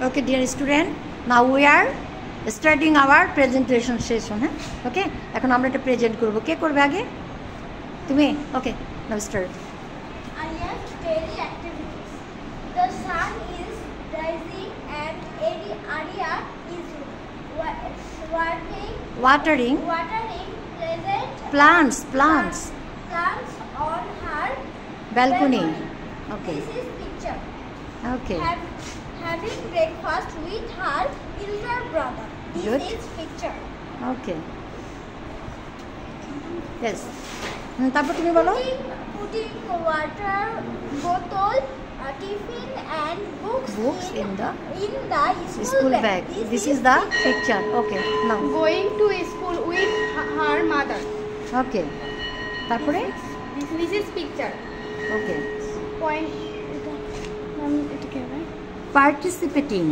Okay, dear student, now we are starting our presentation session. Okay, এখন আমরা এটা present করব। কে করবে আগে? তুমি? Okay, now start. Aria's daily activities. The sun is rising and Aria is Watering present plants on her balcony. Okay. This is picture. Okay. Having breakfast with her elder brother. This Good. is picture. Okay. Yes. তারপর তুমি বলো। Putting water bottle, tiffin and books in the school bag. This is the picture. Okay. Now. Going to school with her mother. Okay. তারপরে? This is picture. Okay. Point. Participating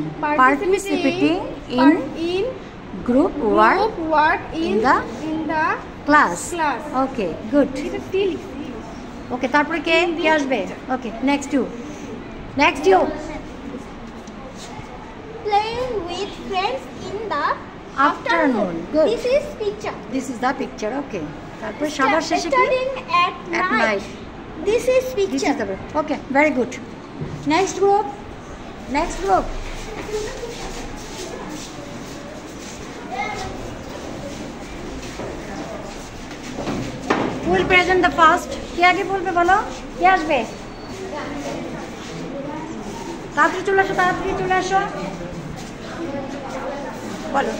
in group work in the class. Okay, good. Okay, তারপরে কে আসবে? Okay, next you. Playing with friends in the afternoon. Good. This is the picture. Okay. তারপরে সবার শেষে কি? Studying at night. This is picture. Okay, very good. Next group. Who will present the first? কে আগে বলবে বলো? কে আসবে? তাড়াতাড়ি চলে আসো। বলো।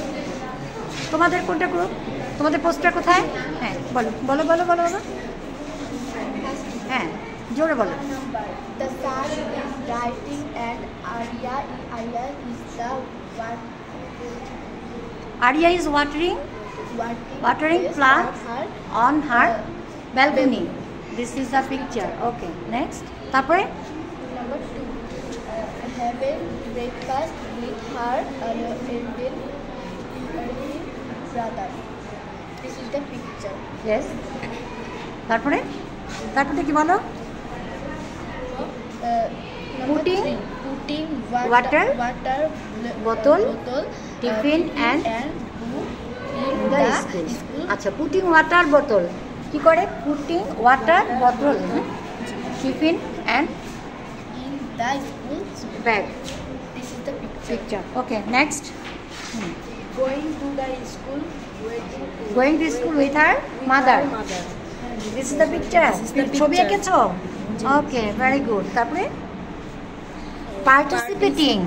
তোমাদের কোনটা গ্রুপ? তোমাদের পোস্টার কোথায়? হ্যাঁ, বলো। হ্যাঁ, জোরে বলো। The sun is rising and Arya is watering plants on her balcony. This is the picture. Okay, next. তারপরে? Number 2. Having breakfast with her elder brother. This is the picture. Yes. তারপরে কি বলো? Putting water bottle, tiffin and in the school. আচ্ছা, putting water bottle কি করে? Putting water bottle, tiffin and in the school bag. This is the picture. Okay, next. Going to school with her mother. This is the picture. ছবি এঁকেছো? Okay, very good. তারপরে? Participating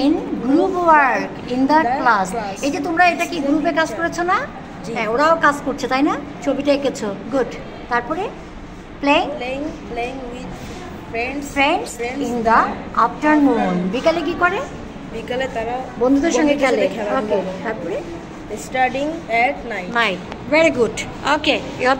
in group work in the class. এই যে তোমরা এটা কি গ্রুপে কাজ করেছো না? হ্যাঁ, ওরাও কাজ করছে তাই না? ছবিটা এঁকেছো। গুড। তারপরে? Playing with friends in the afternoon. বিকালে কি করে? বিকালে তারা বন্ধুদের সঙ্গে খেলে। ওকে, তারপরে? Studying at night. Very good. Okay, you have done.